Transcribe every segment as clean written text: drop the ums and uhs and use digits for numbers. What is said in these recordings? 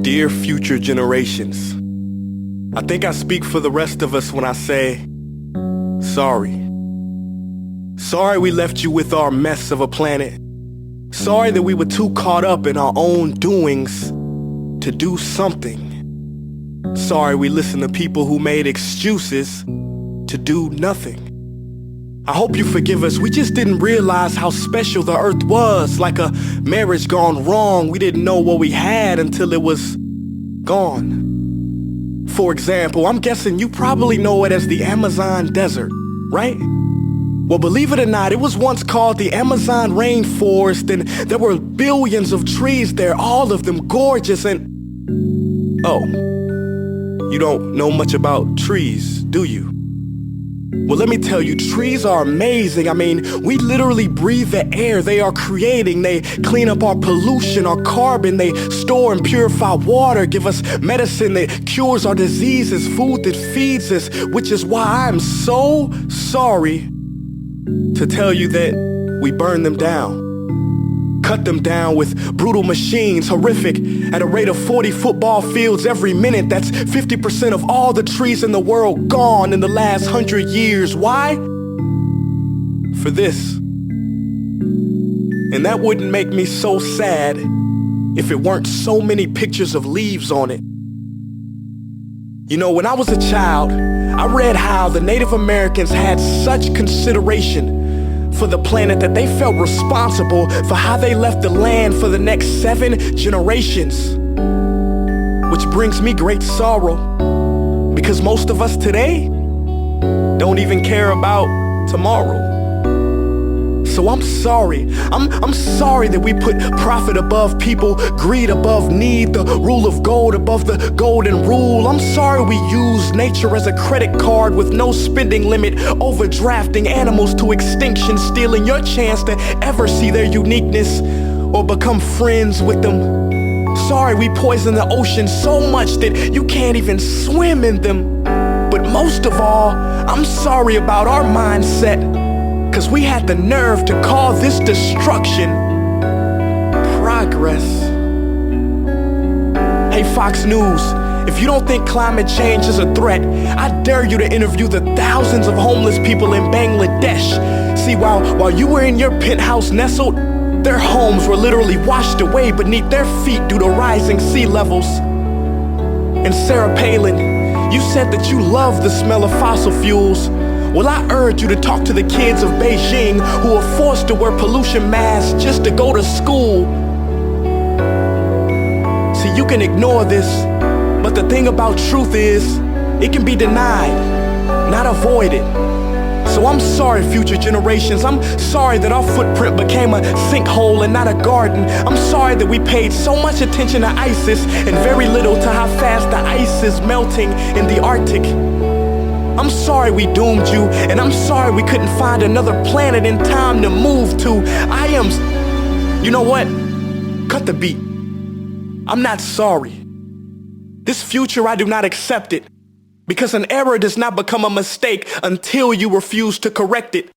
Dear future generations, I think I speak for the rest of us when I say, sorry. Sorry we left you with our mess of a planet. Sorry that we were too caught up in our own doings to do something. Sorry we listened to people who made excuses to do nothing. I hope you forgive us. We just didn't realize how special the earth was. Like a marriage gone wrong, we didn't know what we had until it was gone. For example, I'm guessing you probably know it as the Amazon desert, right? Well, believe it or not, it was once called the Amazon rainforest, and there were billions of trees there, all of them gorgeous. And oh, you don't know much about trees, do you? Well, let me tell you, trees are amazing. I mean, we literally breathe the air they are creating. They clean up our pollution, our carbon. They store and purify water, give us medicine that cures our diseases, food that feeds us, which is why I'm so sorry to tell you that we burn them down. Cut them down with brutal machines, horrific, at a rate of 40 football fields every minute. That's 50% of all the trees in the world gone in the last 100 years. Why? For this. And that wouldn't make me so sad if it weren't so many pictures of leaves on it. You know, when I was a child, I read how the Native Americans had such consideration for the planet that they felt responsible for how they left the land for the next 7 generations. Which brings me great sorrow, because most of us today don't even care about tomorrow. So I'm sorry. I'm sorry that we put profit above people, greed above need, the rule of gold above the golden rule. I'm sorry we use nature as a credit card with no spending limit, overdrafting animals to extinction, stealing your chance to ever see their uniqueness or become friends with them. Sorry we poison the ocean so much that you can't even swim in them. But most of all, I'm sorry about our mindset, 'cause we had the nerve to call this destruction progress. Hey Fox News, if you don't think climate change is a threat, I dare you to interview the thousands of homeless people in Bangladesh. See, while you were in your penthouse nestled, their homes were literally washed away beneath their feet due to rising sea levels. And Sarah Palin, you said that you love the smell of fossil fuels. Well, I urge you to talk to the kids of Beijing who are forced to wear pollution masks just to go to school. See, you can ignore this, but the thing about truth is, it can be denied, not avoided. So I'm sorry, future generations. I'm sorry that our footprint became a sinkhole and not a garden. I'm sorry that we paid so much attention to ISIS and very little to how fast the ice is melting in the Arctic. I'm sorry we doomed you, and I'm sorry we couldn't find another planet in time to move to. You know what? Cut the beat. I'm not sorry. This future, I do not accept it, because an error does not become a mistake until you refuse to correct it.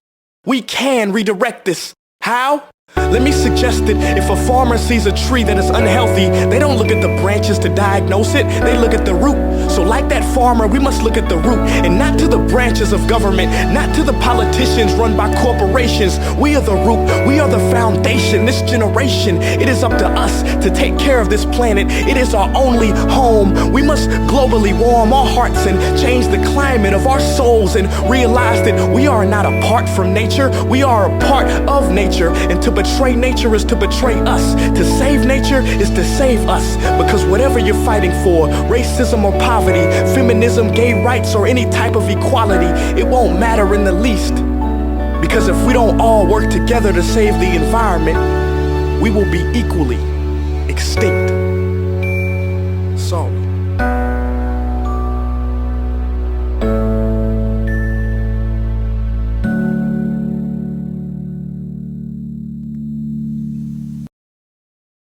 We can redirect this. How? Let me suggest that if a farmer sees a tree that is unhealthy, they don't look at the branches to diagnose it, they look at the root. So like that farmer, we must look at the root, and not to the branches of government, not to the politicians run by corporations. We are the root, we are the foundation. This generation, it is up to us to take care of this planet. It is our only home. We must globally warm our hearts and change the climate of our souls and realize that we are not apart from nature, we are a part of nature. And to betray nature is to betray us. To save nature is to save us. Because whatever you're fighting for, racism or poverty, feminism, gay rights, or any type of equality, it won't matter in the least. Because if we don't all work together to save the environment, we will be equally extinct.